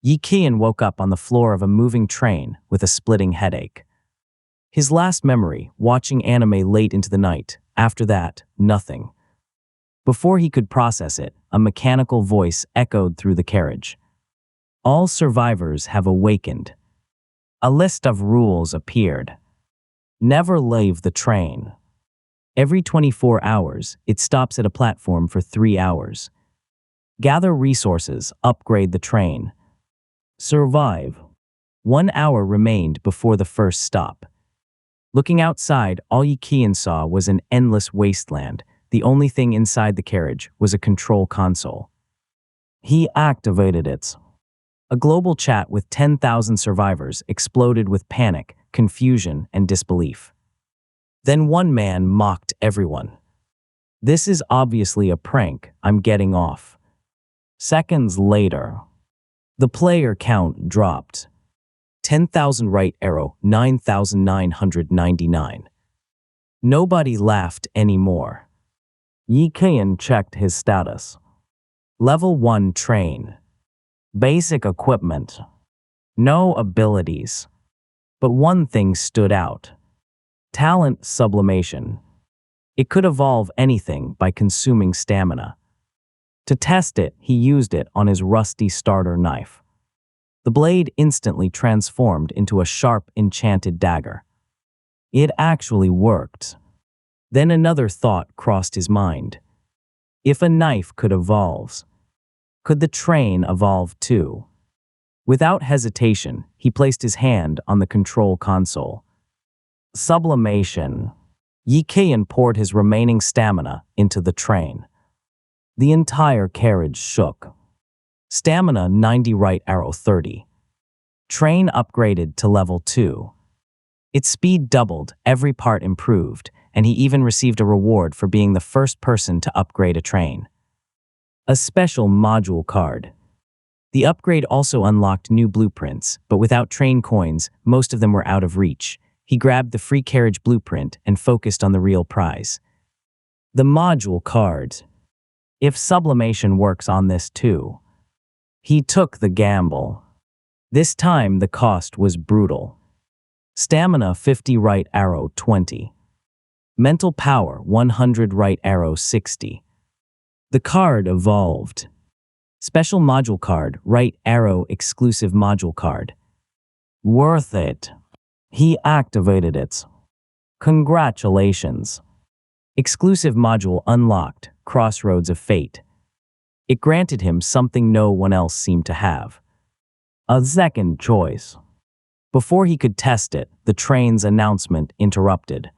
Qiyan woke up on the floor of a moving train with a splitting headache. His last memory, watching anime late into the night. After that, nothing. Before he could process it, a mechanical voice echoed through the carriage. All survivors have awakened. A list of rules appeared. Never leave the train. Every 24 hours, it stops at a platform for 3 hours. Gather resources, upgrade the train. Survive. 1 hour remained before the first stop. Looking outside, all Qiyan saw was an endless wasteland. The only thing inside the carriage was a control console. He activated it. A global chat with 10,000 survivors exploded with panic, confusion, and disbelief. Then one man mocked everyone. "This is obviously a prank, I'm getting off." Seconds later, the player count dropped. 10,000 right arrow, 9,999. Nobody laughed anymore. Qiyan checked his status. Level 1 train. Basic equipment. No abilities. But one thing stood out. Talent sublimation. It could evolve anything by consuming stamina. To test it, he used it on his rusty starter knife. The blade instantly transformed into a sharp, enchanted dagger. It actually worked. Then another thought crossed his mind. If a knife could evolve, could the train evolve too? Without hesitation, he placed his hand on the control console. Sublimation. Qiyan poured his remaining stamina into the train. The entire carriage shook. Stamina 90, right arrow 30. Train upgraded to level 2. Its speed doubled, every part improved, and he even received a reward for being the first person to upgrade a train. A special module card. The upgrade also unlocked new blueprints, but without train coins, most of them were out of reach. He grabbed the free carriage blueprint and focused on the real prize. The module card. If sublimation works on this too. He took the gamble. This time the cost was brutal. Stamina 50, right arrow 20. Mental power 100, right arrow 60. The card evolved. Special module card, right arrow exclusive module card. Worth it. He activated it. Congratulations. Exclusive module unlocked, Crossroads of Fate. It granted him something no one else seemed to have. A second choice. Before he could test it, the train's announcement interrupted.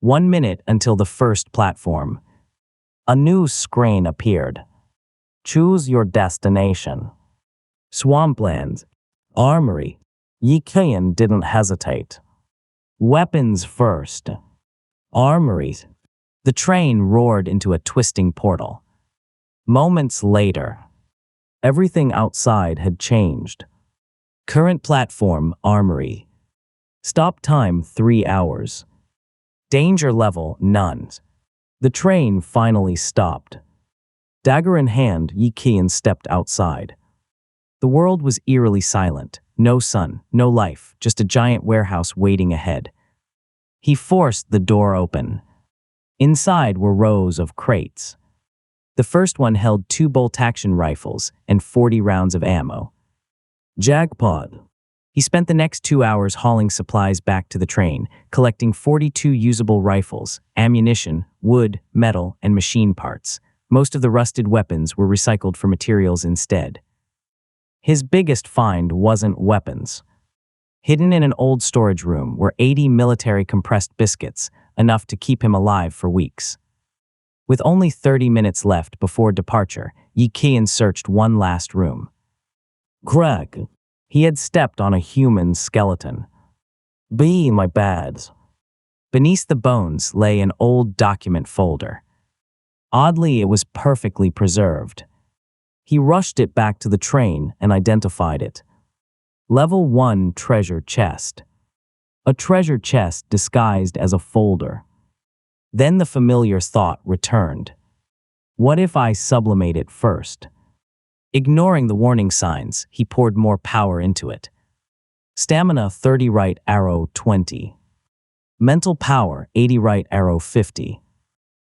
1 minute until the first platform. A new screen appeared. Choose your destination. Swampland. Armory. Qiyan didn't hesitate. Weapons first. Armories. The train roared into a twisting portal. Moments later, everything outside had changed. Current platform, armory. Stop time 3 hours. Danger level, none. The train finally stopped. Dagger in hand, Qiyan stepped outside. The world was eerily silent. No sun, no life, just a giant warehouse waiting ahead. He forced the door open. Inside were rows of crates. The first one held 2 bolt-action rifles and 40 rounds of ammo. Jackpot. He spent the next 2 hours hauling supplies back to the train, collecting 42 usable rifles, ammunition, wood, metal, and machine parts. Most of the rusted weapons were recycled for materials instead. His biggest find wasn't weapons. Hidden in an old storage room were 80 military compressed biscuits, enough to keep him alive for weeks. With only 30 minutes left before departure, Qiyan searched one last room. Greg. He had stepped on a human skeleton. Be my bad. Beneath the bones lay an old document folder. Oddly, it was perfectly preserved. He rushed it back to the train and identified it. Level 1 treasure chest. A treasure chest disguised as a folder. Then the familiar thought returned. What if I sublimate it first? Ignoring the warning signs, he poured more power into it. Stamina 30 right arrow 20. Mental power 80 right arrow 50.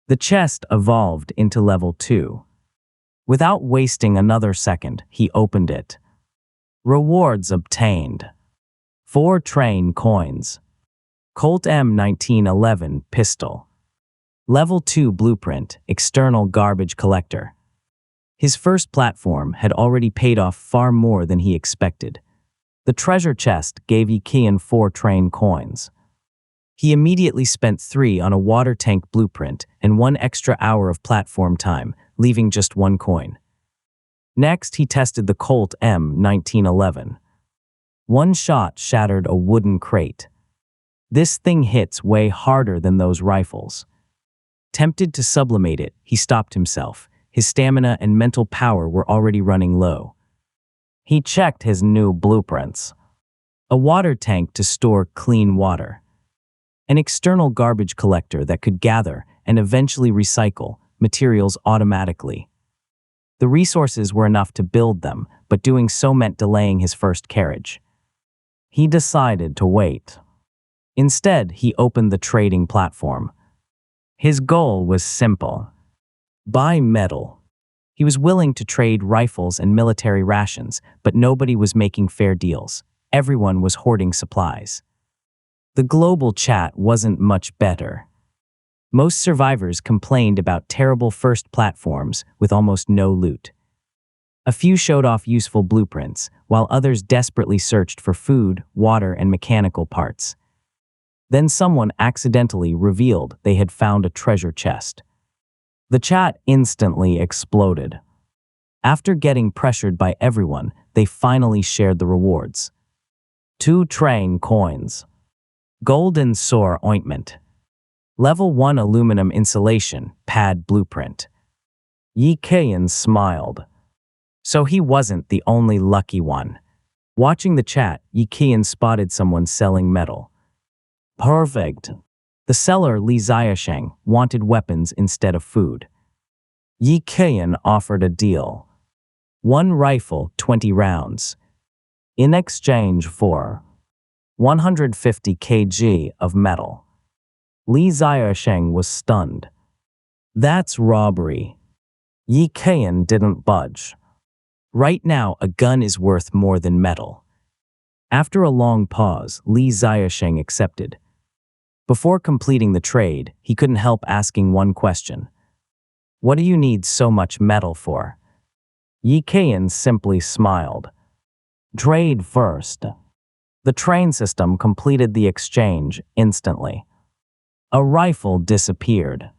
The chest evolved into level 2. Without wasting another second, he opened it. Rewards obtained. 4 train coins. Colt M1911 pistol. Level 2 blueprint, external garbage collector. His first platform had already paid off far more than he expected. The treasure chest gave Qiyan 4 train coins. He immediately spent 3 on a water tank blueprint and 1 extra hour of platform time, leaving just 1 coin. Next, he tested the Colt M1911. One shot shattered a wooden crate. This thing hits way harder than those rifles. Tempted to sublimate it, he stopped himself. His stamina and mental power were already running low. He checked his new blueprints. A water tank to store clean water. An external garbage collector that could gather and eventually recycle materials automatically. The resources were enough to build them, but doing so meant delaying his first carriage. He decided to wait. Instead, he opened the trading platform. His goal was simple. Buy metal. He was willing to trade rifles and military rations, but nobody was making fair deals. Everyone was hoarding supplies. The global chat wasn't much better. Most survivors complained about terrible first platforms with almost no loot. A few showed off useful blueprints, while others desperately searched for food, water, and mechanical parts. Then someone accidentally revealed they had found a treasure chest. The chat instantly exploded. After getting pressured by everyone, they finally shared the rewards. 2 train coins. Golden sore ointment. Level 1 aluminum insulation, pad blueprint. Qiyan smiled. So he wasn't the only lucky one. Watching the chat, Qiyan spotted someone selling metal. Perfect. The seller, Li Xiaosheng, wanted weapons instead of food. Qiyan offered a deal. 1 rifle, 20 rounds. In exchange for 150 kg of metal. Li Xiaosheng was stunned. That's robbery. Qiyan didn't budge. Right now, a gun is worth more than metal. After a long pause, Li Xiaosheng accepted. Before completing the trade, he couldn't help asking one question. What do you need so much metal for? Qiyan simply smiled. Trade first. The train system completed the exchange instantly. A rifle disappeared.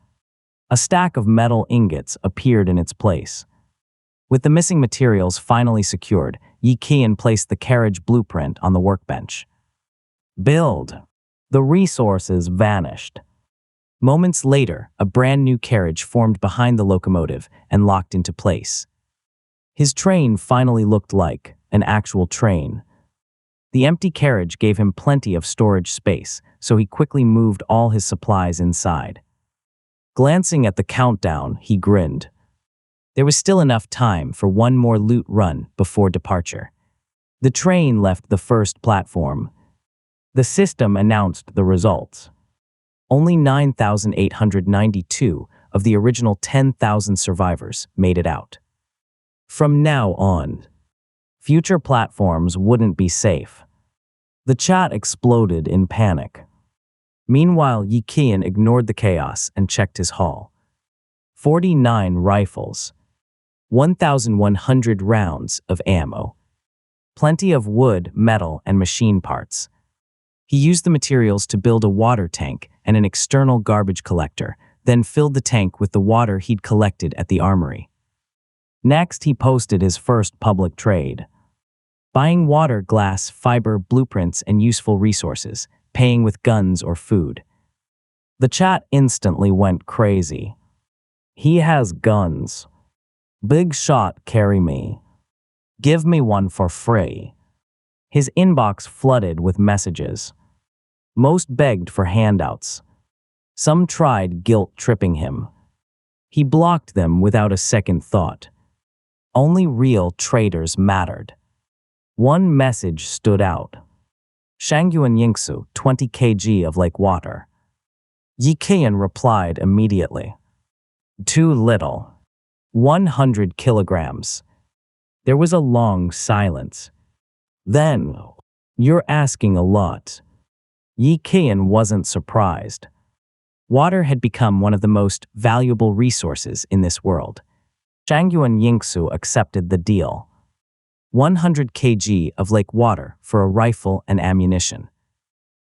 A stack of metal ingots appeared in its place. With the missing materials finally secured, Qiyan placed the carriage blueprint on the workbench. Build. The resources vanished. Moments later, a brand new carriage formed behind the locomotive and locked into place. His train finally looked like an actual train. The empty carriage gave him plenty of storage space, so he quickly moved all his supplies inside. Glancing at the countdown, he grinned. There was still enough time for one more loot run before departure. The train left the first platform. The system announced the results. Only 9,892 of the original 10,000 survivors made it out. From now on, future platforms wouldn't be safe. The chat exploded in panic. Meanwhile, Qiyan ignored the chaos and checked his haul. 49 rifles. 1,100 rounds of ammo. Plenty of wood, metal, and machine parts. He used the materials to build a water tank and an external garbage collector, then filled the tank with the water he'd collected at the armory. Next, he posted his first public trade. Buying water, glass, fiber, blueprints, and useful resources, paying with guns or food. The chat instantly went crazy. He has guns. Big shot, carry me. Give me one for free. His inbox flooded with messages. Most begged for handouts. Some tried guilt-tripping him. He blocked them without a second thought. Only real traders mattered. One message stood out. Shangyuan Yingsu, 20 kg of lake water. Qiyan replied immediately. Too little. 100 kilograms. There was a long silence. Then, you're asking a lot. Qiyan wasn't surprised. Water had become one of the most valuable resources in this world. Shangyuan Yingsu accepted the deal. 100 kg of lake water for a rifle and ammunition.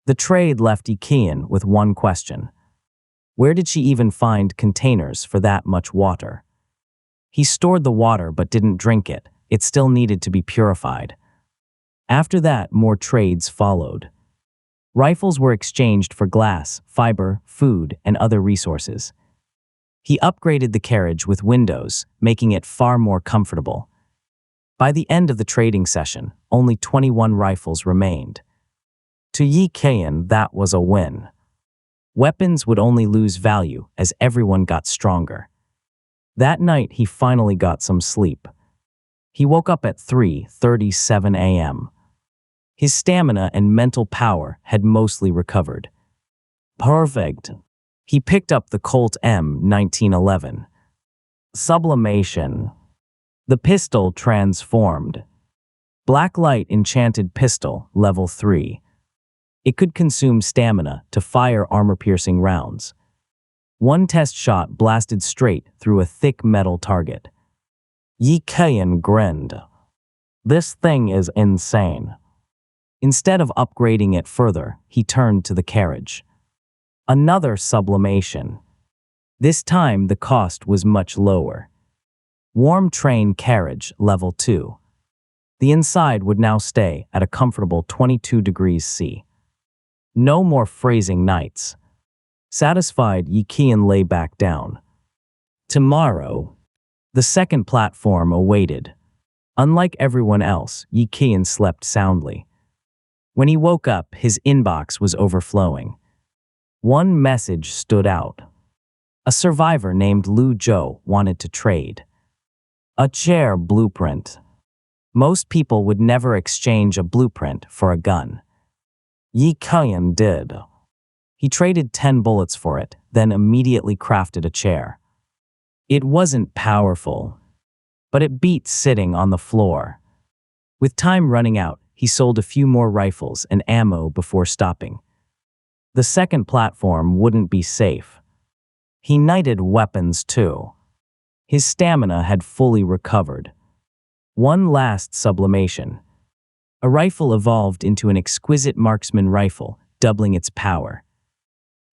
The trade left Qiyan with one question. Where did she even find containers for that much water? He stored the water but didn't drink it. It still needed to be purified. After that, more trades followed. Rifles were exchanged for glass, fiber, food, and other resources. He upgraded the carriage with windows, making it far more comfortable. By the end of the trading session, only 21 rifles remained. To Qiyan, that was a win. Weapons would only lose value as everyone got stronger. That night, he finally got some sleep. He woke up at 3:37 a.m. His stamina and mental power had mostly recovered. Perfect. He picked up the Colt M1911. Sublimation. The pistol transformed. Blacklight enchanted pistol, level 3. It could consume stamina to fire armor-piercing rounds. One test shot blasted straight through a thick metal target. Qiyan grinned. This thing is insane. Instead of upgrading it further, he turned to the carriage. Another sublimation. This time the cost was much lower. Warm train carriage, level 2. The inside would now stay at a comfortable 22 degrees C. No more freezing nights. Satisfied, Qiyan lay back down. Tomorrow, the second platform awaited. Unlike everyone else, Qiyan slept soundly. When he woke up, his inbox was overflowing. One message stood out. A survivor named Lu Zhou wanted to trade. A chair blueprint. Most people would never exchange a blueprint for a gun. Qiyan did. He traded 10 bullets for it, then immediately crafted a chair. It wasn't powerful, but it beat sitting on the floor. With time running out, he sold a few more rifles and ammo before stopping. The second platform wouldn't be safe. He knighted weapons too. His stamina had fully recovered. One last sublimation. A rifle evolved into an exquisite marksman rifle, doubling its power.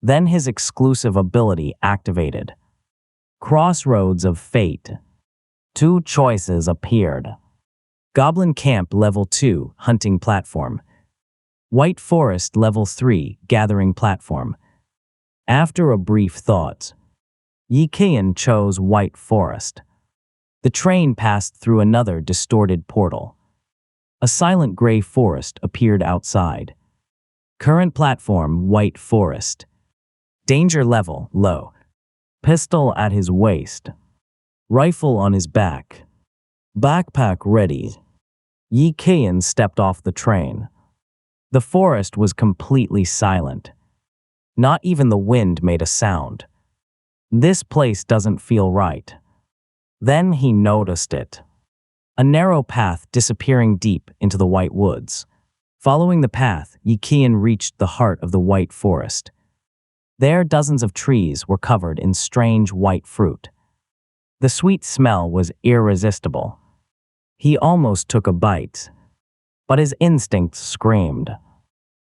Then his exclusive ability activated. Crossroads of Fate. Two choices appeared. Goblin Camp Level 2, Hunting Platform. White Forest Level 3, Gathering Platform. After a brief thought, Qiyan chose White Forest. The train passed through another distorted portal. A silent gray forest appeared outside. Current platform, White Forest. Danger level, low. Pistol at his waist. Rifle on his back. Backpack ready. Qiyan stepped off the train. The forest was completely silent. Not even the wind made a sound. This place doesn't feel right. Then he noticed it. A narrow path disappearing deep into the white woods. Following the path, Qiyan reached the heart of the white forest. There, dozens of trees were covered in strange white fruit. The sweet smell was irresistible. He almost took a bite, but his instincts screamed.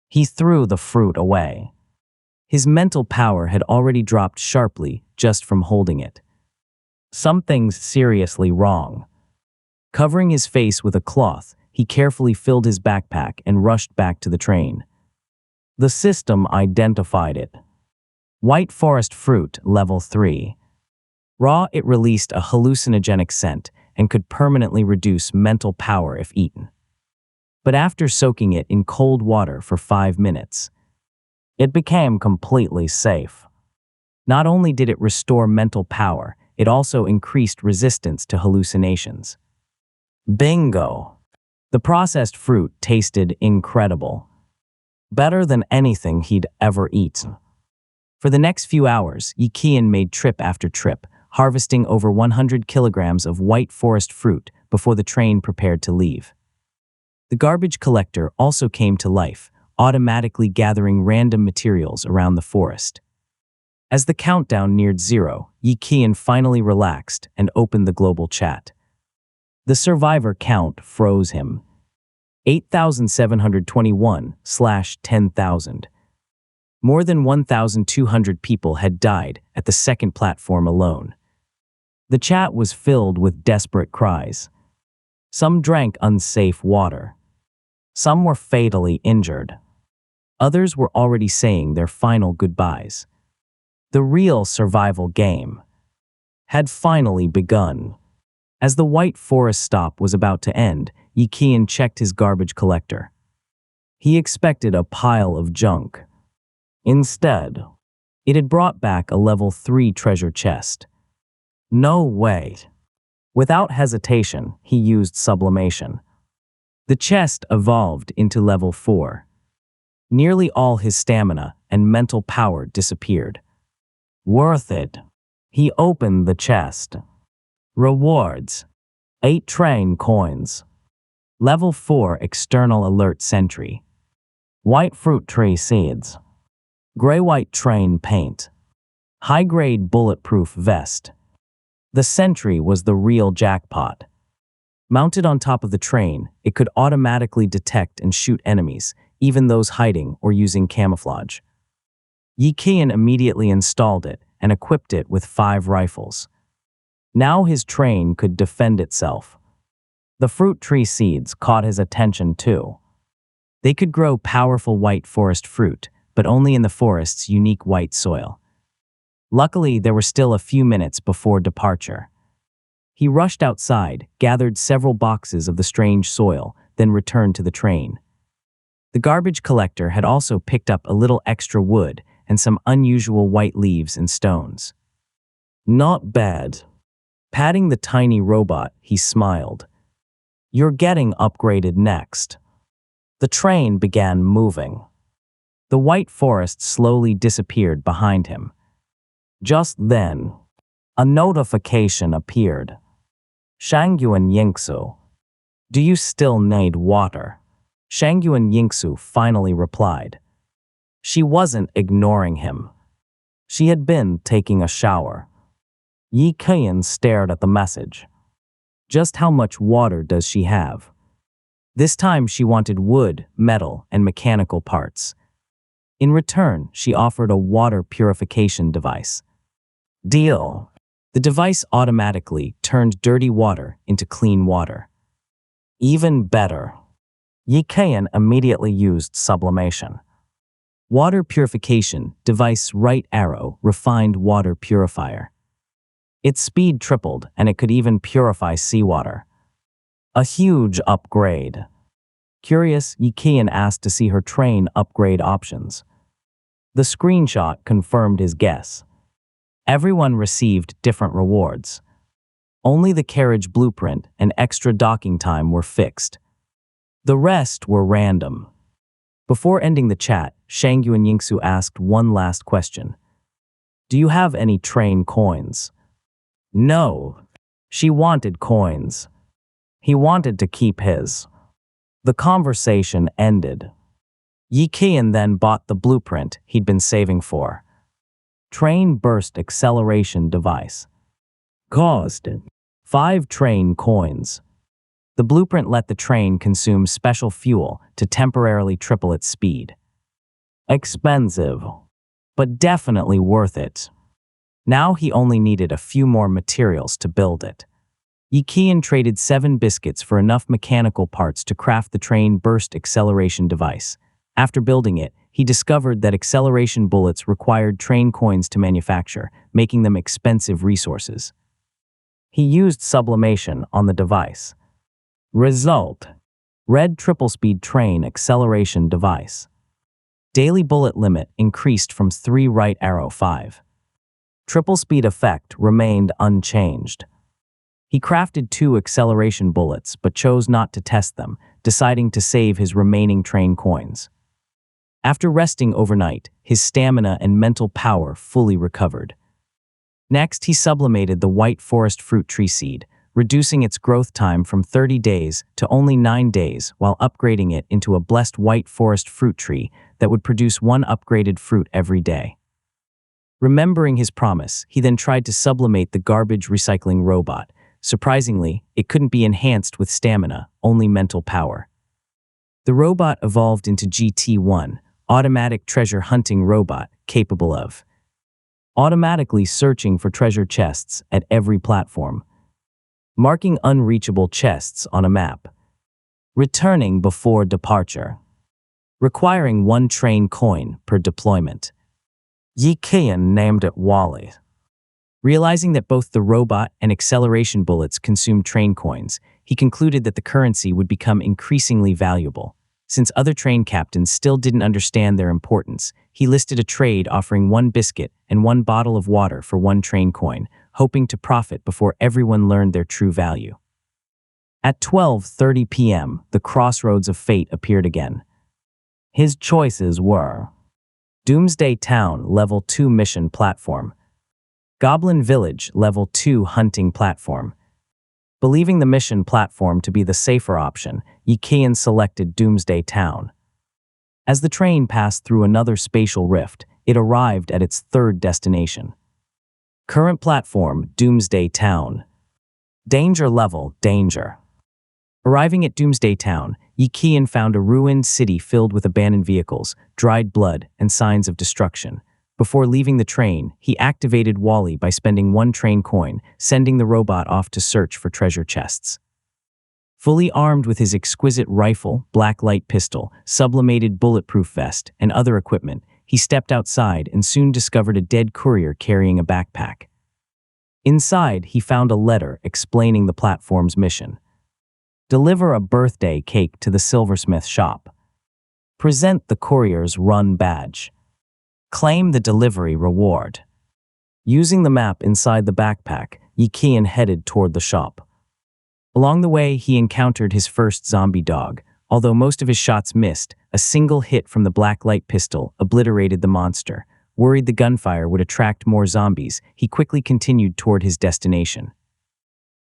He threw the fruit away. His mental power had already dropped sharply just from holding it. Something's seriously wrong. Covering his face with a cloth, he carefully filled his backpack and rushed back to the train. The system identified it. White forest fruit, level 3. Raw, it released a hallucinogenic scent and could permanently reduce mental power if eaten. But after soaking it in cold water for 5 minutes, it became completely safe. Not only did it restore mental power, it also increased resistance to hallucinations. Bingo! The processed fruit tasted incredible. Better than anything he'd ever eaten. For the next few hours, Qiyan made trip after trip, harvesting over 100 kilograms of white forest fruit before the train prepared to leave. The garbage collector also came to life, automatically gathering random materials around the forest. As the countdown neared 0, Qiyan finally relaxed and opened the global chat. The survivor count froze him. 8,721/10,000. More than 1,200 people had died at the second platform alone. The chat was filled with desperate cries. Some drank unsafe water. Some were fatally injured. Others were already saying their final goodbyes. The real survival game had finally begun. As the white forest stop was about to end, Qiyan checked his garbage collector. He expected a pile of junk. Instead, it had brought back a level 3 treasure chest. No way. Without hesitation, he used sublimation. The chest evolved into level 4. Nearly all his stamina and mental power disappeared. Worth it. He opened the chest. Rewards. 8 train coins. Level 4 external alert sentry. White fruit tree seeds. Gray-white train paint. High-grade bulletproof vest. The sentry was the real jackpot. Mounted on top of the train, it could automatically detect and shoot enemies, even those hiding or using camouflage. Qiyan immediately installed it and equipped it with 5 rifles. Now his train could defend itself. The fruit tree seeds caught his attention too. They could grow powerful white forest fruit, but only in the forest's unique white soil. Luckily, there were still a few minutes before departure. He rushed outside, gathered several boxes of the strange soil, then returned to the train. The garbage collector had also picked up a little extra wood and some unusual white leaves and stones. Not bad. Patting the tiny robot, he smiled. You're getting upgraded next. The train began moving. The white forest slowly disappeared behind him. Just then, a notification appeared. Shangyuan Yingsu. Do you still need water? Shangyuan Yingsu finally replied. She wasn't ignoring him. She had been taking a shower. Qiyan stared at the message. Just how much water does she have? This time she wanted wood, metal, and mechanical parts. In return, she offered a water purification device. Deal. The device automatically turned dirty water into clean water. Even better. Qiyan immediately used sublimation. Water purification device right arrow refined water purifier. Its speed tripled and it could even purify seawater. A huge upgrade. Curious, Qiyan asked to see her train upgrade options. The screenshot confirmed his guess. Everyone received different rewards. Only the carriage blueprint and extra docking time were fixed. The rest were random. Before ending the chat, Shangyuan Yingsu asked one last question. Do you have any train coins? No. She wanted coins. He wanted to keep his. The conversation ended. Qiyan then bought the blueprint he'd been saving for. Train burst acceleration device. Cost 5 train coins. The blueprint let the train consume special fuel to temporarily triple its speed. Expensive, but definitely worth it. Now he only needed a few more materials to build it. Qiyan traded 7 biscuits for enough mechanical parts to craft the train burst acceleration device. After building it, he discovered that acceleration bullets required train coins to manufacture, making them expensive resources. He used sublimation on the device. Result: red triple-speed train acceleration device. Daily bullet limit increased from 3 right arrow 5. Triple speed effect remained unchanged. He crafted 2 acceleration bullets but chose not to test them, deciding to save his remaining train coins. After resting overnight, his stamina and mental power fully recovered. Next, he sublimated the white forest fruit tree seed, reducing its growth time from 30 days to only 9 days while upgrading it into a blessed white forest fruit tree that would produce 1 upgraded fruit every day. Remembering his promise, he then tried to sublimate the garbage recycling robot. Surprisingly, it couldn't be enhanced with stamina, only mental power. The robot evolved into GT-1, automatic treasure hunting robot capable of automatically searching for treasure chests at every platform, marking unreachable chests on a map, returning before departure, requiring 1 train coin per deployment. Qiyan named it Wally. Realizing that both the robot and acceleration bullets consumed train coins, he concluded that the currency would become increasingly valuable. Since other train captains still didn't understand their importance, he listed a trade offering 1 biscuit and 1 bottle of water for 1 train coin, hoping to profit before everyone learned their true value. At 12:30 p.m., the crossroads of fate appeared again. His choices were Doomsday Town Level 2 Mission Platform, Goblin Village Level 2 Hunting Platform. Believing the mission platform to be the safer option, Qiyan selected Doomsday Town. As the train passed through another spatial rift, it arrived at its 3rd destination. Current platform, Doomsday Town. Danger level, danger. Arriving at Doomsday Town, Qiyan found a ruined city filled with abandoned vehicles, dried blood, and signs of destruction. Before leaving the train, he activated Wally by spending 1 train coin, sending the robot off to search for treasure chests. Fully armed with his exquisite rifle, black light pistol, sublimated bulletproof vest, and other equipment, he stepped outside and soon discovered a dead courier carrying a backpack. Inside, he found a letter explaining the platform's mission. Deliver a birthday cake to the silversmith shop. Present the courier's run badge. Claim the delivery reward. Using the map inside the backpack, Qiyan headed toward the shop. Along the way, he encountered his first zombie dog. Although most of his shots missed, a single hit from the black light pistol obliterated the monster. Worried the gunfire would attract more zombies, he quickly continued toward his destination.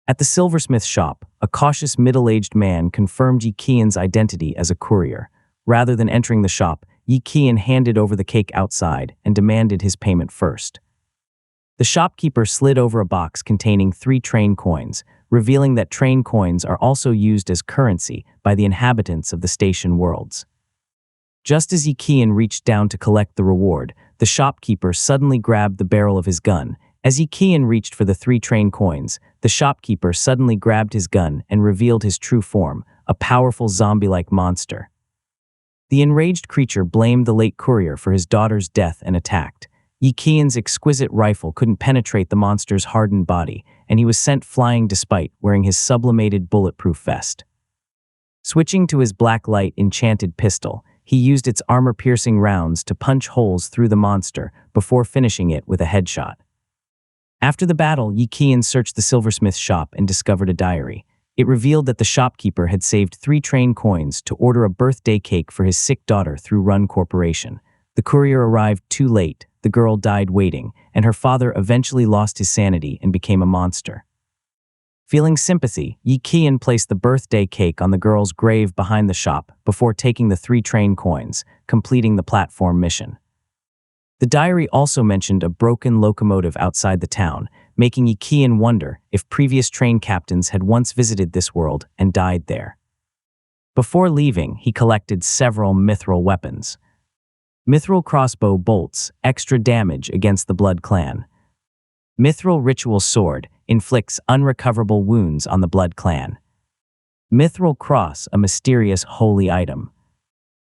At the silversmith shop, a cautious middle-aged man confirmed Qiyan's identity as a courier. Rather than entering the shop, Qiyan handed over the cake outside and demanded his payment first. The shopkeeper slid over a box containing 3 train coins, revealing that train coins are also used as currency by the inhabitants of the station worlds. Just as Qiyan reached down to collect the reward, the shopkeeper suddenly grabbed the barrel of his gun. As Qiyan reached for the 3 train coins, the shopkeeper suddenly grabbed his gun and revealed his true form, a powerful zombie-like monster. The enraged creature blamed the late courier for his daughter's death and attacked. Qiyan's exquisite rifle couldn't penetrate the monster's hardened body, and he was sent flying despite wearing his sublimated bulletproof vest. Switching to his black light enchanted pistol, he used its armor-piercing rounds to punch holes through the monster before finishing it with a headshot. After the battle, Qiyan searched the silversmith's shop and discovered a diary. It revealed that the shopkeeper had saved 3 train coins to order a birthday cake for his sick daughter through Run Corporation. The courier arrived too late, the girl died waiting, and her father eventually lost his sanity and became a monster. Feeling sympathy, Qiyan placed the birthday cake on the girl's grave behind the shop before taking the 3 train coins, completing the platform mission. The diary also mentioned a broken locomotive outside the town, making Qiyan wonder if previous train captains had once visited this world and died there. Before leaving, he collected several mithril weapons. Mithril crossbow bolts, extra damage against the Blood Clan. Mithril ritual sword, inflicts unrecoverable wounds on the Blood Clan. Mithril cross, a mysterious holy item.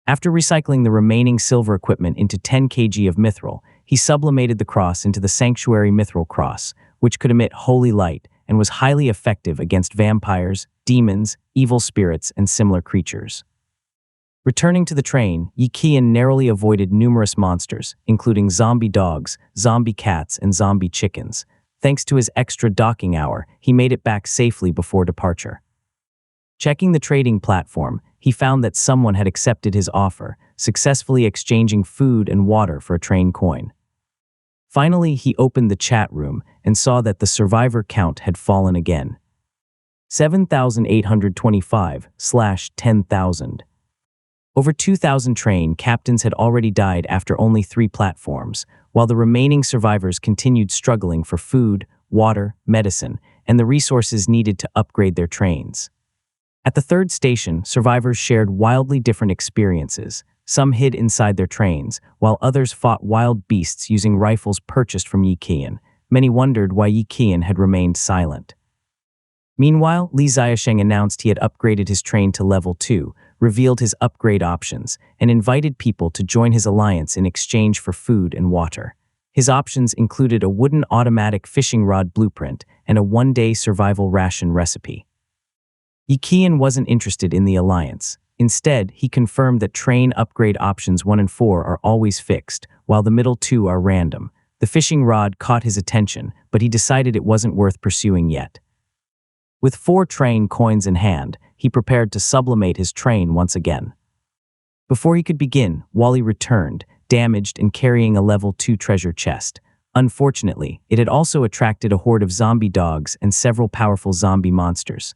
After recycling the remaining silver equipment into 10 kg of mithril, he sublimated the cross into the Sanctuary Mithril Cross, which could emit holy light and was highly effective against vampires, demons, evil spirits, and similar creatures. Returning to the train, Qiyan narrowly avoided numerous monsters, including zombie dogs, zombie cats, and zombie chickens. Thanks to his extra docking hour, he made it back safely before departure. Checking the trading platform, he found that someone had accepted his offer, successfully exchanging food and water for a train coin. Finally, he opened the chat room and saw that the survivor count had fallen again. 7,825/10,000. Over 2,000 train captains had already died after only 3 platforms, while the remaining survivors continued struggling for food, water, medicine, and the resources needed to upgrade their trains. At the 3rd station, survivors shared wildly different experiences. Some hid inside their trains, while others fought wild beasts using rifles purchased from Qiyan. Many wondered why Qiyan had remained silent. Meanwhile, Li Ziasheng announced he had upgraded his train to level 2, revealed his upgrade options, and invited people to join his alliance in exchange for food and water. His options included a wooden automatic fishing rod blueprint and a 1-day survival ration recipe. Qiyan wasn't interested in the alliance. Instead, he confirmed that train upgrade options 1 and 4 are always fixed, while the middle 2 are random. The fishing rod caught his attention, but he decided it wasn't worth pursuing yet. With 4 train coins in hand, he prepared to sublimate his train once again. Before he could begin, Wally returned, damaged and carrying a level 2 treasure chest. Unfortunately, it had also attracted a horde of zombie dogs and several powerful zombie monsters.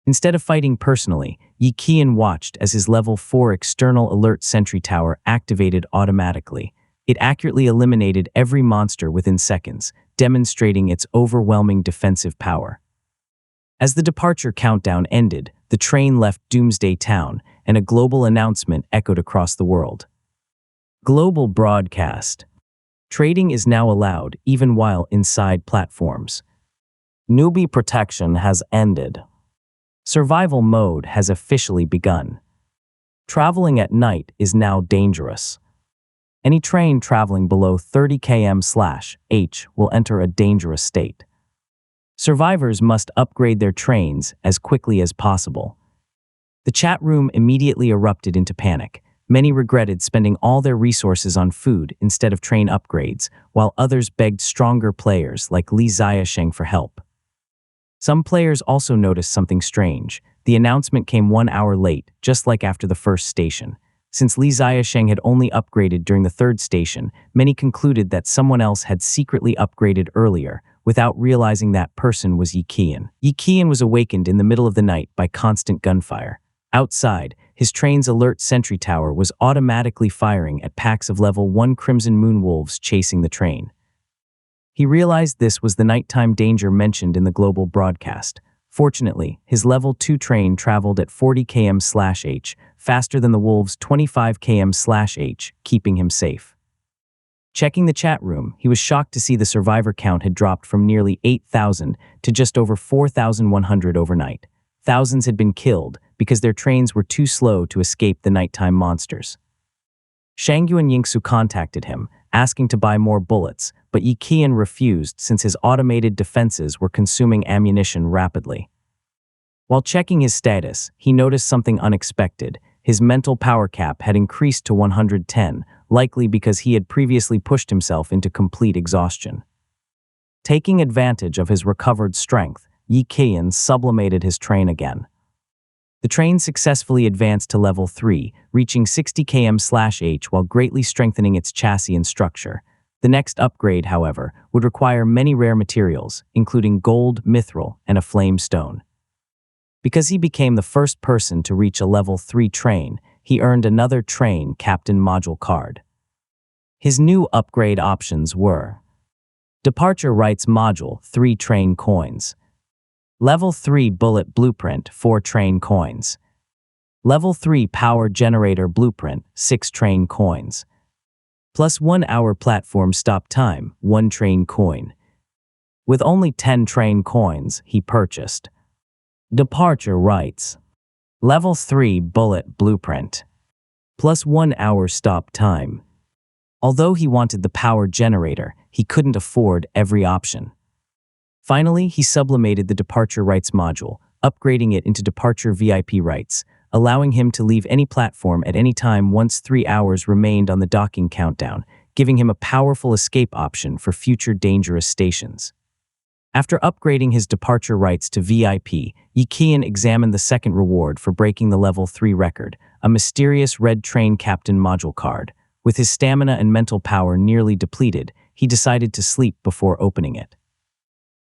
Instead of fighting personally, Qiyan watched as his level 4 external alert sentry tower activated automatically. It accurately eliminated every monster within seconds, demonstrating its overwhelming defensive power. As the departure countdown ended, the train left Doomsday Town, and a global announcement echoed across the world. Global broadcast. Trading is now allowed, even while inside platforms. Newbie protection has ended. Survival mode has officially begun. Traveling at night is now dangerous. Any train traveling below 30 km/h will enter a dangerous state. Survivors must upgrade their trains as quickly as possible. The chat room immediately erupted into panic. Many regretted spending all their resources on food instead of train upgrades, while others begged stronger players like Li Ziasheng for help. Some players also noticed something strange. The announcement came 1 hour late, just like after the 1st station. Since Li Ziasheng had only upgraded during the 3rd station, many concluded that someone else had secretly upgraded earlier, without realizing that person was Qiyan. Qiyan was awakened in the middle of the night by constant gunfire. Outside, his train's alert sentry tower was automatically firing at packs of level 1 Crimson Moon wolves chasing the train. He realized this was the nighttime danger mentioned in the global broadcast. Fortunately, his level 2 train traveled at 40 km/h, faster than the wolves' 25 km/h, keeping him safe. Checking the chat room, he was shocked to see the survivor count had dropped from nearly 8,000 to just over 4,100 overnight. Thousands had been killed because their trains were too slow to escape the nighttime monsters. Shangyu and Yingsu contacted him, asking to buy more bullets, but Qiyan refused since his automated defenses were consuming ammunition rapidly. While checking his status, he noticed something unexpected. His mental power cap had increased to 110, likely because he had previously pushed himself into complete exhaustion. Taking advantage of his recovered strength, Qiyan sublimated his train again. The train successfully advanced to level 3, reaching 60 km/h while greatly strengthening its chassis and structure. The next upgrade, however, would require many rare materials, including gold, mithril, and a flame stone. Because he became the first person to reach a level 3 train, he earned another train captain module card. His new upgrade options were: Departure Rights Module, 3 train coins. Level 3 Bullet Blueprint, 4 train coins. Level 3 Power Generator Blueprint, 6 train coins. Plus 1 hour platform stop time, 1 train coin. With only 10 train coins, he purchased Departure Rights. Level 3 Bullet Blueprint. Plus 1 hour stop time. Although he wanted the power generator, he couldn't afford every option. Finally, he sublimated the Departure Rights module, upgrading it into Departure VIP Rights, allowing him to leave any platform at any time once 3 hours remained on the docking countdown, giving him a powerful escape option for future dangerous stations. After upgrading his departure rights to VIP, Qiyan examined the second reward for breaking the level 3 record, a mysterious red train captain module card. With his stamina and mental power nearly depleted, he decided to sleep before opening it.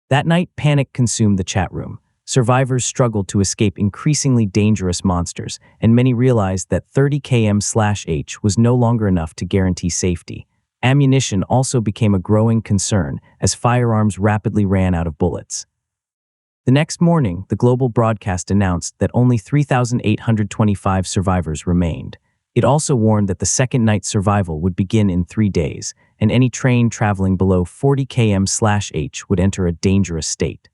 That night, panic consumed the chat room. Survivors struggled to escape increasingly dangerous monsters, and many realized that 30 km/h was no longer enough to guarantee safety. Ammunition also became a growing concern as firearms rapidly ran out of bullets. The next morning, the global broadcast announced that only 3,825 survivors remained. It also warned that the second night's survival would begin in 3 days, and any train traveling below 40 km/h would enter a dangerous state.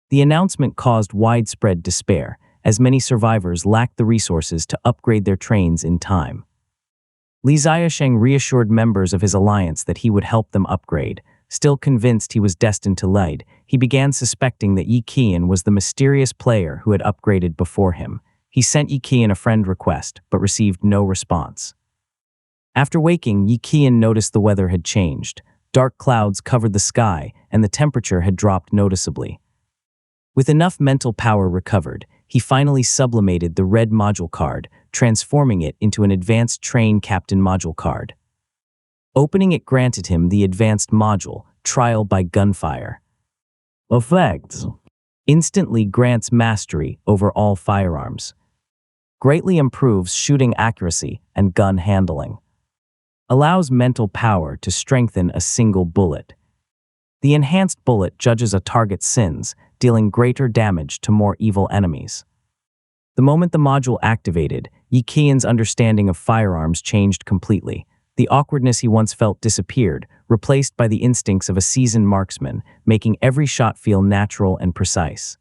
The announcement caused widespread despair, as many survivors lacked the resources to upgrade their trains in time. Li Ziasheng reassured members of his alliance that he would help them upgrade. Still convinced he was destined to lead, he began suspecting that Qiyan was the mysterious player who had upgraded before him. He sent Qiyan a friend request, but received no response. After waking, Qiyan noticed the weather had changed. Dark clouds covered the sky, and the temperature had dropped noticeably. With enough mental power recovered, he finally sublimated the red module card, transforming it into an advanced train captain module card. Opening it granted him the advanced module, Trial by Gunfire. Effects. Instantly grants mastery over all firearms. Greatly improves shooting accuracy and gun handling. Allows mental power to strengthen a single bullet. The enhanced bullet judges a target's sins, dealing greater damage to more evil enemies. The moment the module activated, Qiyan's understanding of firearms changed completely. The awkwardness he once felt disappeared, replaced by the instincts of a seasoned marksman, making every shot feel natural and precise.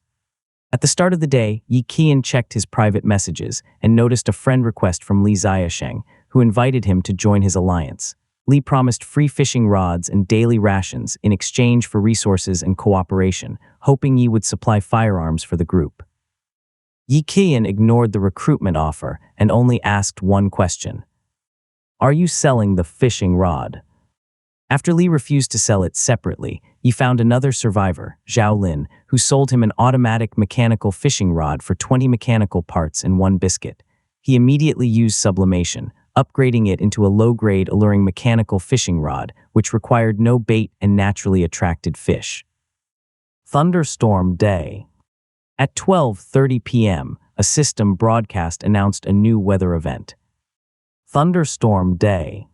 At the start of the day, Qiyan checked his private messages and noticed a friend request from Li Ziasheng, who invited him to join his alliance. Li promised free fishing rods and daily rations in exchange for resources and cooperation, hoping Yi would supply firearms for the group. Qiyan ignored the recruitment offer and only asked one question. "Are you selling the fishing rod?" After Li refused to sell it separately, he found another survivor, Zhao Lin, who sold him an automatic mechanical fishing rod for 20 mechanical parts and 1 biscuit. He immediately used sublimation, upgrading it into a low-grade alluring mechanical fishing rod, which required no bait and naturally attracted fish. Thunderstorm Day. At 12:30 p.m., a system broadcast announced a new weather event. Thunderstorm Day.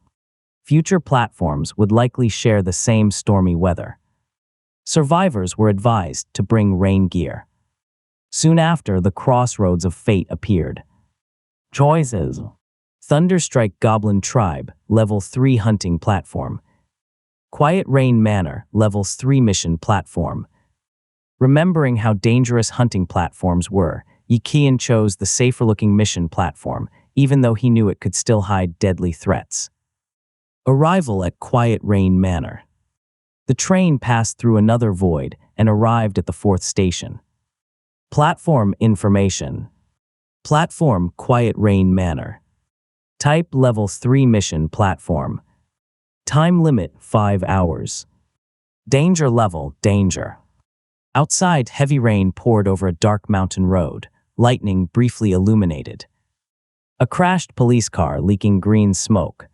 Future platforms would likely share the same stormy weather. Survivors were advised to bring rain gear. Soon after, the crossroads of fate appeared. Choices. Thunderstrike Goblin Tribe, Level 3 Hunting Platform. Quiet Rain Manor, Level 3 Mission Platform. Remembering how dangerous hunting platforms were, Qiyan chose the safer-looking mission platform, even though he knew it could still hide deadly threats. Arrival at Quiet Rain Manor. The train passed through another void and arrived at the 4th station. Platform information. Platform Quiet Rain Manor. Type Level 3 Mission Platform. Time limit 5 hours. Danger level Danger. Outside, heavy rain poured over a dark mountain road. Lightning briefly illuminated. A crashed police car leaking green smoke.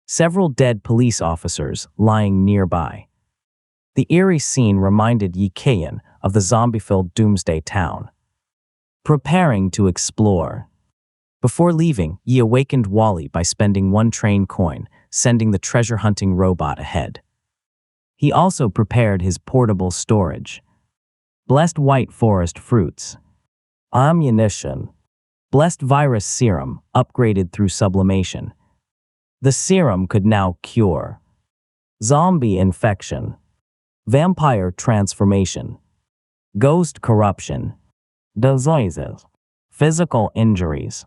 Several dead police officers lying nearby. The eerie scene reminded Qiyan of the zombie-filled Doomsday Town. Preparing to explore. Before leaving, Yi awakened Wally by spending 1 train coin, sending the treasure-hunting robot ahead. He also prepared his portable storage. Blessed White Forest Fruits. Ammunition. Blessed Virus Serum, upgraded through sublimation. The serum could now cure zombie infection, vampire transformation, ghost corruption, diseases, physical injuries.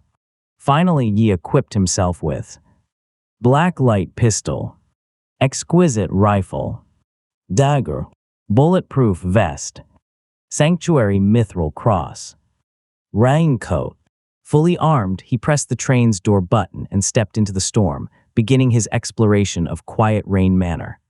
Finally, Yi equipped himself with black light pistol, exquisite rifle, dagger, bulletproof vest, sanctuary mithril cross, raincoat. Fully armed, he pressed the train's door button and stepped into the storm, beginning his exploration of Quiet Rain Manor.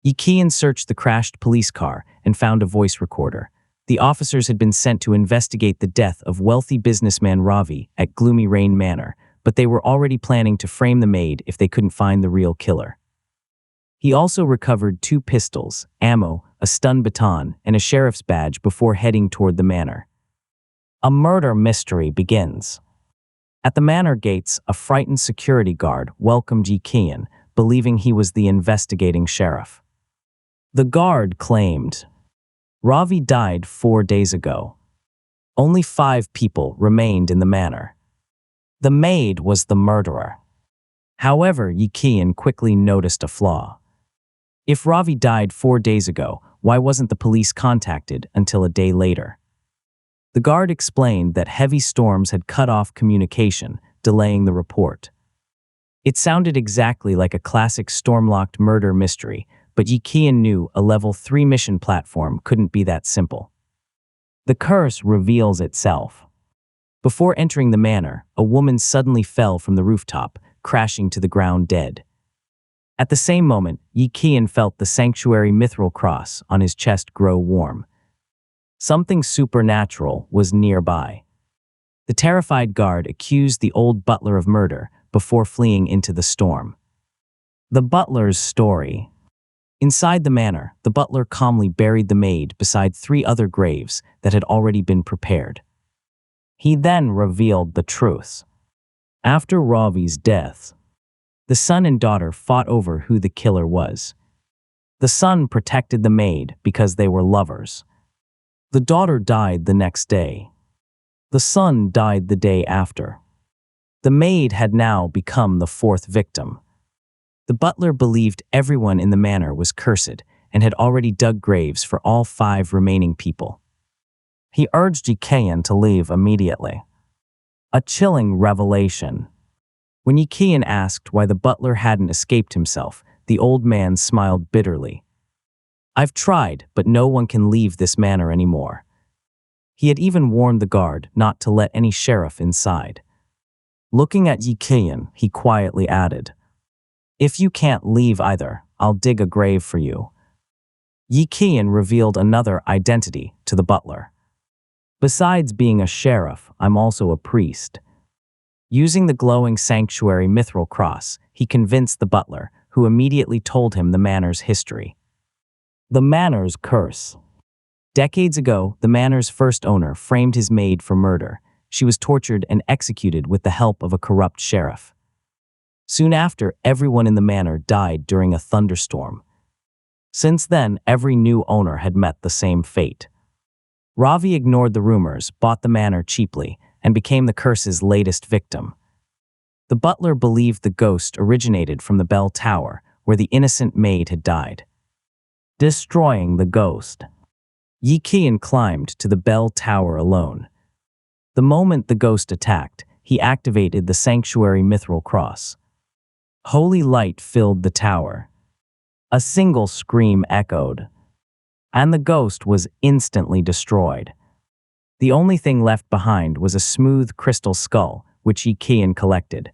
Qiyan searched the crashed police car and found a voice recorder. The officers had been sent to investigate the death of wealthy businessman Ravi at Gloomy Rain Manor, but they were already planning to frame the maid if they couldn't find the real killer. He also recovered 2 pistols, ammo, a stun baton, and a sheriff's badge before heading toward the manor. A murder mystery begins. At the manor gates, a frightened security guard welcomed Qiyan, believing he was the investigating sheriff. The guard claimed, "Ravi died 4 days ago. Only 5 people remained in the manor. The maid was the murderer." However, Qiyan quickly noticed a flaw. If Ravi died 4 days ago, why wasn't the police contacted until a day later? The guard explained that heavy storms had cut off communication, delaying the report. It sounded exactly like a classic storm-locked murder mystery, but Qiyan knew a level 3 mission platform couldn't be that simple. The curse reveals itself. Before entering the manor, a woman suddenly fell from the rooftop, crashing to the ground dead. At the same moment, Qiyan felt the sanctuary mithril cross on his chest grow warm. Something supernatural was nearby. The terrified guard accused the old butler of murder before fleeing into the storm. The butler's story. Inside the manor, the butler calmly buried the maid beside 3 other graves that had already been prepared. He then revealed the truth. After Ravi's death, the son and daughter fought over who the killer was. The son protected the maid because they were lovers. The daughter died the next day. The son died the day after. The maid had now become the 4th victim. The butler believed everyone in the manor was cursed and had already dug graves for all 5 remaining people. He urged Qiyan to leave immediately. A chilling revelation. When Qiyan asked why the butler hadn't escaped himself, the old man smiled bitterly. "I've tried, but no one can leave this manor anymore." He had even warned the guard not to let any sheriff inside. Looking at Qiyan, he quietly added, "If you can't leave either, I'll dig a grave for you." Qiyan revealed another identity to the butler. "Besides being a sheriff, I'm also a priest." Using the glowing sanctuary mithril cross, he convinced the butler, who immediately told him the manor's history. The manor's curse. Decades ago, the manor's first owner framed his maid for murder. She was tortured and executed with the help of a corrupt sheriff. Soon after, everyone in the manor died during a thunderstorm. Since then, every new owner had met the same fate. Ravi ignored the rumors, bought the manor cheaply, and became the curse's latest victim. The butler believed the ghost originated from the bell tower, where the innocent maid had died. Destroying the ghost. Qiyan climbed to the bell tower alone. The moment the ghost attacked, he activated the sanctuary mithril cross. Holy light filled the tower. A single scream echoed, and the ghost was instantly destroyed. The only thing left behind was a smooth crystal skull, which Qiyan collected.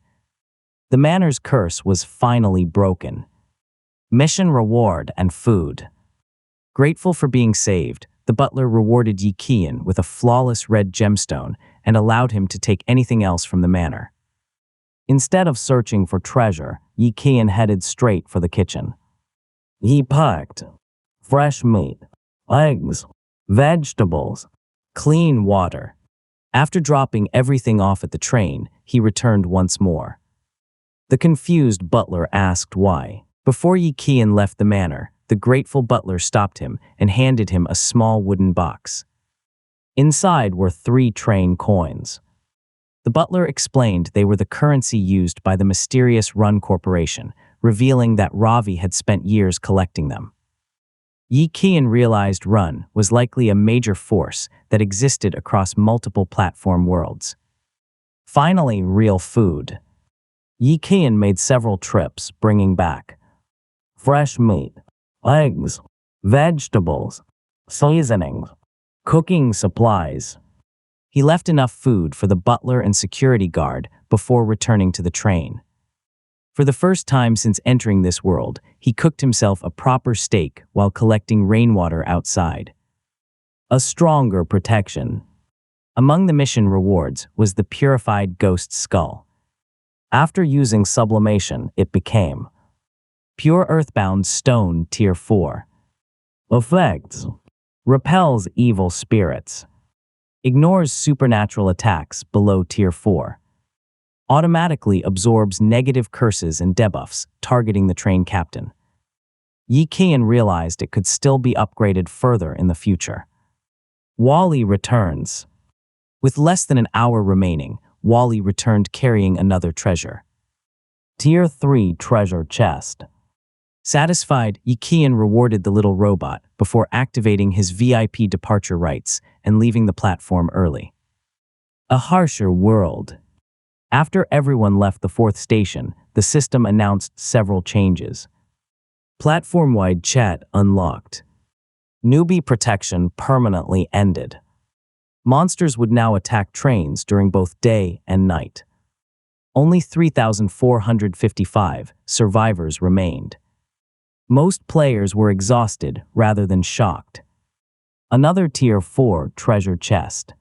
The manor's curse was finally broken. Mission reward and food. Grateful for being saved, the butler rewarded Qiyan with a flawless red gemstone and allowed him to take anything else from the manor. Instead of searching for treasure, Qiyan headed straight for the kitchen. He packed fresh meat, eggs, vegetables, clean water. After dropping everything off at the train, he returned once more. The confused butler asked why. Before Qiyan left the manor, the grateful butler stopped him and handed him a small wooden box. Inside were 3 train coins. The butler explained they were the currency used by the mysterious Run Corporation, revealing that Ravi had spent years collecting them. Qiyan realized Run was likely a major force that existed across multiple platform worlds. Finally, real food. Qiyan made several trips, bringing back fresh meat, eggs, vegetables, seasonings, cooking supplies. He left enough food for the butler and security guard before returning to the train. For the first time since entering this world, he cooked himself a proper steak while collecting rainwater outside. A stronger protection. Among the mission rewards was the purified ghost skull. After using sublimation, it became pure earthbound stone tier 4. Effects. Repels evil spirits. Ignores supernatural attacks below tier 4. Automatically absorbs negative curses and debuffs, targeting the train captain. Qiyan realized it could still be upgraded further in the future. Wally returns. With less than an hour remaining, Wally returned carrying another treasure. Tier 3 treasure chest. Satisfied, Qiyan rewarded the little robot before activating his VIP departure rights and leaving the platform early. A harsher world. After everyone left the 4th station, the system announced several changes. Platform-wide chat unlocked. Newbie protection permanently ended. Monsters would now attack trains during both day and night. Only 3,455 survivors remained. Most players were exhausted rather than shocked. Another Tier 4 treasure chest.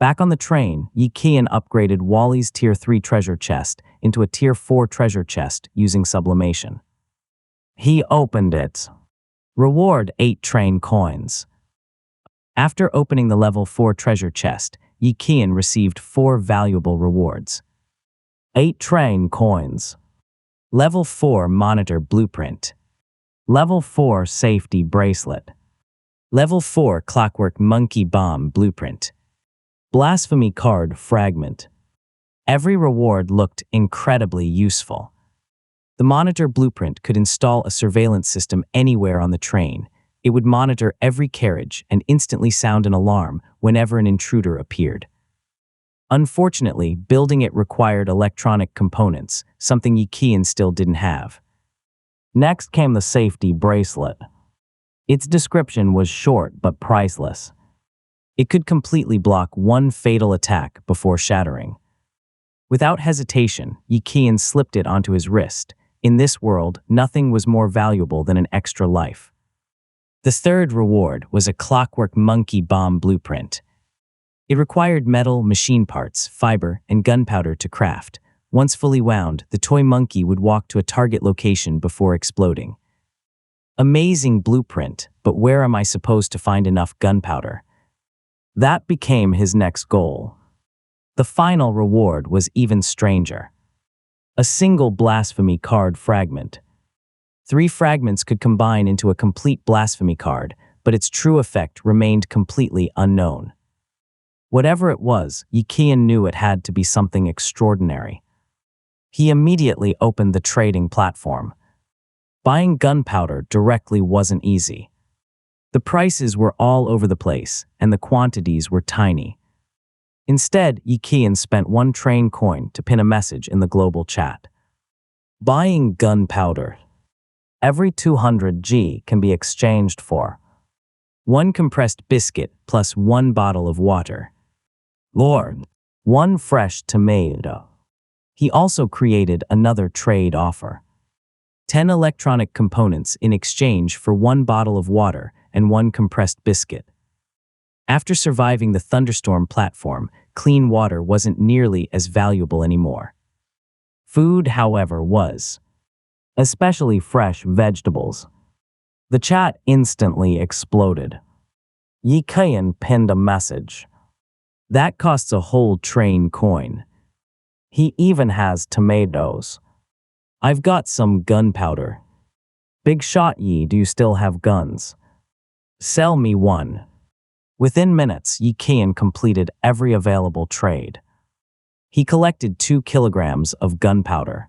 Back on the train, Qiyan upgraded Wally's Tier 3 treasure chest into a Tier 4 treasure chest using sublimation. He opened it. Reward 8 train coins. After opening the level 4 treasure chest, Qiyan received 4 valuable rewards. 8 train coins. Level 4 monitor blueprint. Level 4 safety bracelet. Level 4 clockwork monkey bomb blueprint. Blasphemy card fragment. Every reward looked incredibly useful. The monitor blueprint could install a surveillance system anywhere on the train. It would monitor every carriage and instantly sound an alarm whenever an intruder appeared. Unfortunately, building it required electronic components, something Qiyan still didn't have. Next came the safety bracelet. Its description was short but priceless. It could completely block one fatal attack before shattering. Without hesitation, Qiyan slipped it onto his wrist. In this world, nothing was more valuable than an extra life. The third reward was a clockwork monkey bomb blueprint. It required metal, machine parts, fiber, and gunpowder to craft. Once fully wound, the toy monkey would walk to a target location before exploding. Amazing blueprint, but where am I supposed to find enough gunpowder? That became his next goal. The final reward was even stranger. A single blasphemy card fragment. 3 fragments could combine into a complete blasphemy card, but its true effect remained completely unknown. Whatever it was, Qiyan knew it had to be something extraordinary. He immediately opened the trading platform. Buying gunpowder directly wasn't easy. The prices were all over the place, and the quantities were tiny. Instead, Qiyan spent 1 train coin to pin a message in the global chat. Buying gunpowder. Every 200 G can be exchanged for 1 compressed biscuit plus 1 bottle of water. Lord, 1 fresh tomato. He also created another trade offer. 10 electronic components in exchange for 1 bottle of water and 1 compressed biscuit. After surviving the thunderstorm platform, clean water wasn't nearly as valuable anymore. Food, however, was. Especially fresh vegetables. The chat instantly exploded. Qiyan pinned a message. That costs a whole train coin. He even has tomatoes. I've got some gunpowder. Big shot ye, do you still have guns? Sell me 1. Within minutes, Qiyan completed every available trade. He collected 2 kilograms of gunpowder.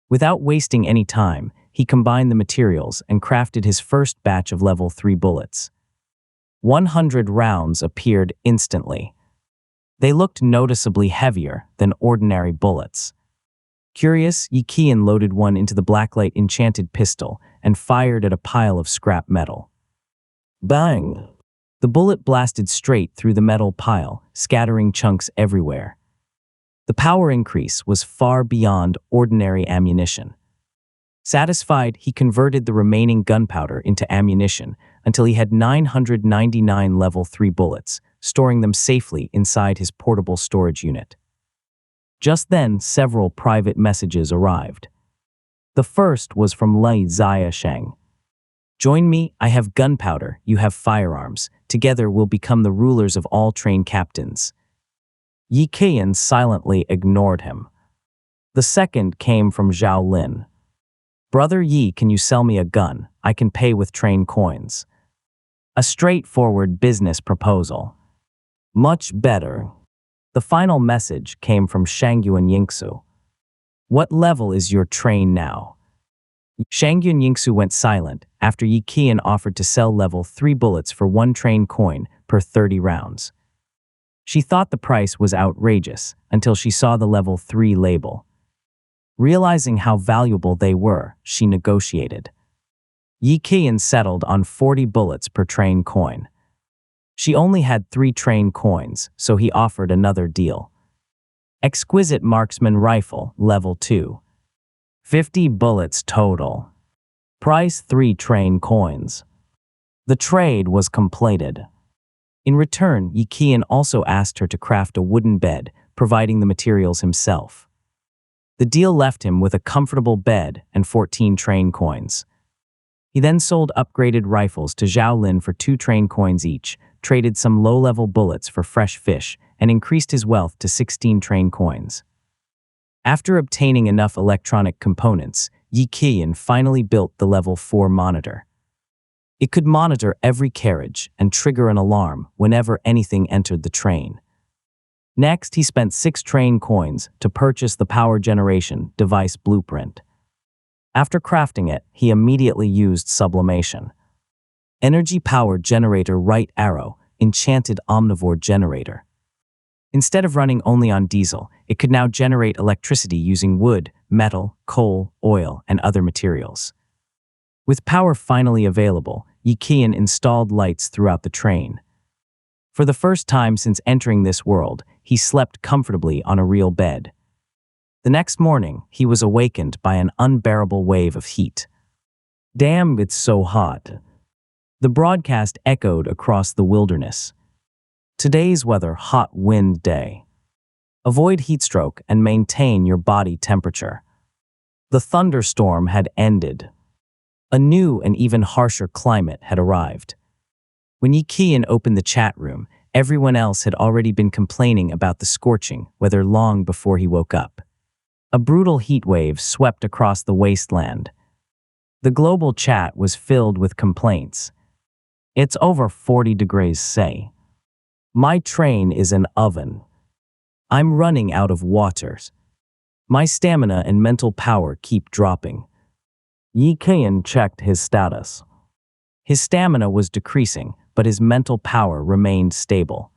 Without wasting any time, he combined the materials and crafted his first batch of level 3 bullets. 100 rounds appeared instantly. They looked noticeably heavier than ordinary bullets. Curious, Qiyan loaded one into the blacklight enchanted pistol and fired at a pile of scrap metal. Bang! The bullet blasted straight through the metal pile, scattering chunks everywhere. The power increase was far beyond ordinary ammunition. Satisfied, he converted the remaining gunpowder into ammunition until he had 999 level 3 bullets, storing them safely inside his portable storage unit. Just then, several private messages arrived. The first was from Lei Ziasheng. "Join me, I have gunpowder, you have firearms. Together we'll become the rulers of all train captains." Qiyan silently ignored him. The second came from Zhao Lin. "Brother Yi, can you sell me a gun? I can pay with train coins." A straightforward business proposal. Much better. The final message came from Shangyuan Yingsu. "What level is your train now?" Shangyuan Yingsu went silent after Yi Qiyan offered to sell level 3 bullets for 1 train coin per 30 rounds. She thought the price was outrageous until she saw the level 3 label. Realizing how valuable they were, she negotiated. Yi Qiyan settled on 40 bullets per train coin. She only had 3 train coins, so he offered another deal. Exquisite marksman rifle, level 2. 50 bullets total. Price 3 train coins. The trade was completed. In return, Yi Qiyan also asked her to craft a wooden bed, providing the materials himself. The deal left him with a comfortable bed and 14 train coins. He then sold upgraded rifles to Zhao Lin for 2 train coins each, traded some low-level bullets for fresh fish, and increased his wealth to 16 train coins. After obtaining enough electronic components, Yi Qiyan finally built the level 4 monitor. It could monitor every carriage and trigger an alarm whenever anything entered the train. Next, he spent 6 train coins to purchase the power generation device blueprint. After crafting it, he immediately used sublimation. Energy power generator right arrow, enchanted omnivore generator. Instead of running only on diesel, it could now generate electricity using wood, metal, coal, oil, and other materials. With power finally available, Yi Qiyan installed lights throughout the train. For the first time since entering this world, he slept comfortably on a real bed. The next morning, he was awakened by an unbearable wave of heat. "Damn, it's so hot." The broadcast echoed across the wilderness. "Today's weather, hot wind day. Avoid heatstroke and maintain your body temperature." The thunderstorm had ended. A new and even harsher climate had arrived. When Yi Qiyan opened the chat room, everyone else had already been complaining about the scorching weather long before he woke up. A brutal heat wave swept across the wasteland. The global chat was filled with complaints. "It's over 40 degrees C. My train is an oven. I'm running out of water. My stamina and mental power keep dropping." Yi Qiyan checked his status. His stamina was decreasing, but his mental power remained stable.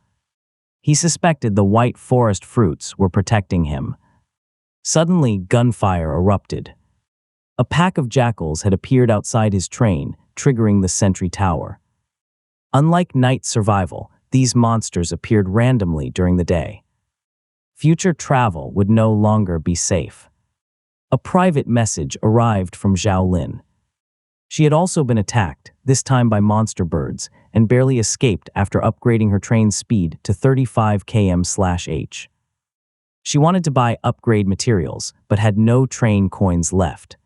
He suspected the white forest fruits were protecting him. Suddenly, gunfire erupted. A pack of jackals had appeared outside his train, triggering the sentry tower. Unlike night survival, these monsters appeared randomly during the day. Future travel would no longer be safe. A private message arrived from Zhao Lin. She had also been attacked, this time by monster birds, and barely escaped after upgrading her train's speed to 35 km/h. She wanted to buy upgrade materials, but had no train coins left.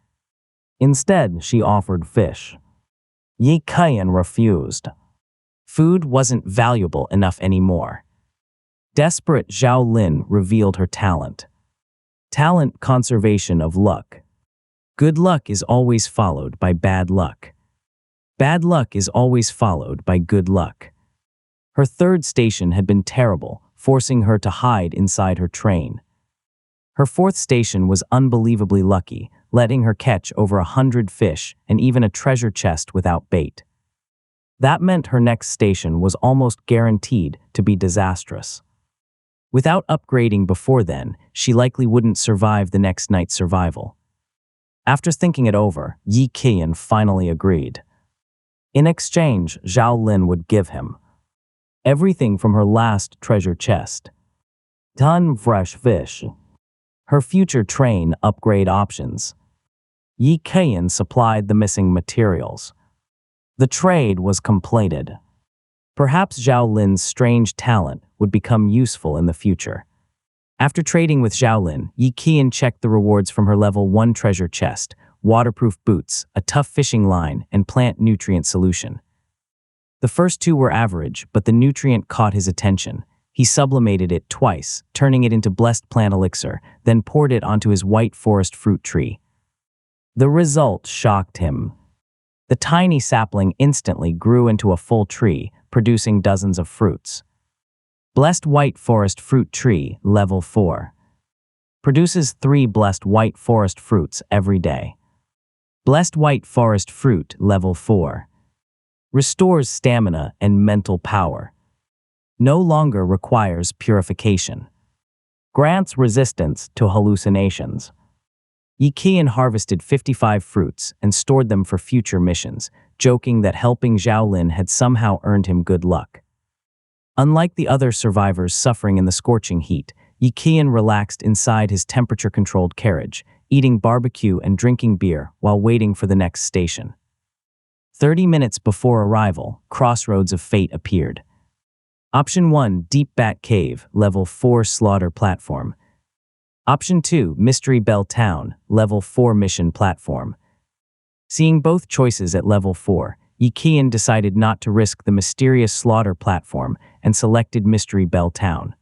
Instead, she offered fish. Yi Qiyan refused. Food wasn't valuable enough anymore. Desperate, Zhao Lin revealed her talent. Talent conservation of luck. Good luck is always followed by bad luck. Bad luck is always followed by good luck. Her third station had been terrible, forcing her to hide inside her train. Her fourth station was unbelievably lucky, letting her catch over 100 fish and even a treasure chest without bait. That meant her next station was almost guaranteed to be disastrous. Without upgrading before then, she likely wouldn't survive the next night's survival. After thinking it over, Yi Qiyan finally agreed. In exchange, Zhao Lin would give him everything from her last treasure chest. Ton fresh fish. Her future train upgrade options. Qiyan supplied the missing materials. The trade was completed. Perhaps Zhao Lin's strange talent would become useful in the future. After trading with Zhao Lin, Qiyan checked the rewards from her level 1 treasure chest, waterproof boots, a tough fishing line, and plant nutrient solution. The first two were average, but the nutrient caught his attention. He sublimated it twice, turning it into blessed plant elixir, then poured it onto his white forest fruit tree. The result shocked him. The tiny sapling instantly grew into a full tree, producing dozens of fruits. Blessed White Forest Fruit Tree, Level 4. Produces 3 blessed white forest fruits every day. Blessed White Forest Fruit, Level 4. Restores stamina and mental power. No longer requires purification. Grants resistance to hallucinations. Qiyan harvested 55 fruits and stored them for future missions, joking that helping Zhao Lin had somehow earned him good luck. Unlike the other survivors suffering in the scorching heat, Qiyan relaxed inside his temperature-controlled carriage, eating barbecue and drinking beer while waiting for the next station. 30 minutes before arrival, Crossroads of Fate appeared. Option 1, Deep Bat Cave, Level 4 Slaughter Platform. Option 2, Mystery Bell Town, Level 4 Mission Platform. Seeing both choices at Level 4, Qiyan decided not to risk the mysterious slaughter platform and selected Mystery Bell Town.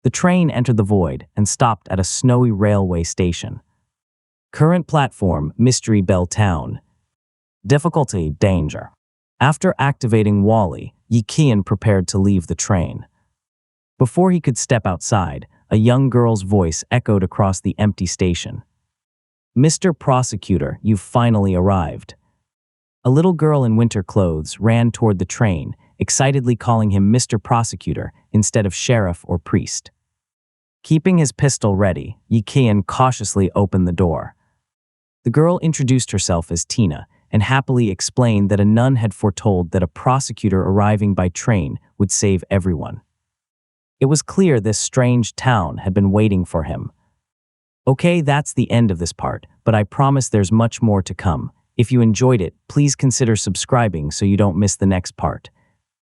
The train entered the void and stopped at a snowy railway station. Current platform, Mystery Bell Town. Difficulty, Danger. After activating Wally, Qiyan prepared to leave the train. Before he could step outside, a young girl's voice echoed across the empty station. "Mr. Prosecutor, you've finally arrived." A little girl in winter clothes ran toward the train, excitedly calling him Mr. Prosecutor instead of sheriff or priest. Keeping his pistol ready, Qiyan cautiously opened the door. The girl introduced herself as Tina and happily explained that a nun had foretold that a prosecutor arriving by train would save everyone. It was clear this strange town had been waiting for him. Okay, that's the end of this part, but I promise there's much more to come. If you enjoyed it, please consider subscribing so you don't miss the next part.